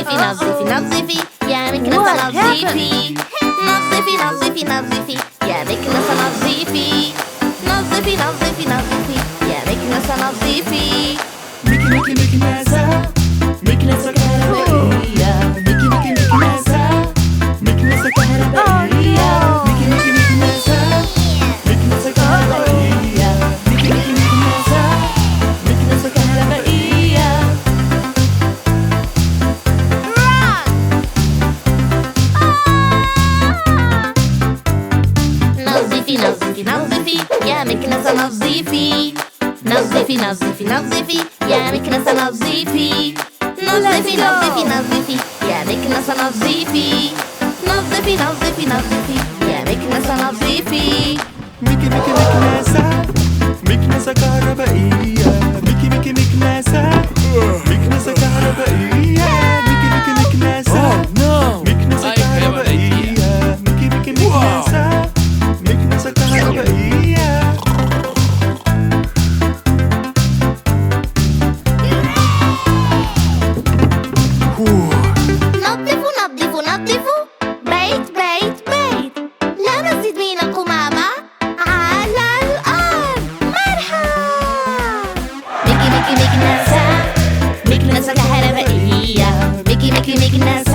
نظفي نظفي نظفي يا مكنسة نظفي. نظفي نظفي نظفي يا مكنسة نظفي. نظفي نظفي نظفي يا مكنسة نظفي. ميكي ميكي مكنسة، مكنسة كهربائية. ميكي ميكي مكنسة، مكنسة كهربائية. ميكي ميكي مكنسة، مكنسة كهربائية. ميكي ميكي مكنسة، مكنسة كهربائية. نظفي نظفي نظفي يا مكنسة نظفي. نظفي نظفي نظفي يا مكنسة نظفي. نظفي نظفي نظفي يا مكنسة نظفي. نظفي نظفي نظفي يا مكنسة نظفي. ميكي ميكي مكنسة، مكنسة كهربائية. ميكي ميكي مكنسة، مكنسة كهربائية. ميكي ميكي مكنسة، مكنسة كهربائية. ميكي ميكي مكنسة، مكنسة كهربائية. نظفوا نظفوا نظفوا بيت بيت بيت. لا نزيد من القمامة على الأرض. مرحب. مكنسة، مكنسة كهربائية. مكنسة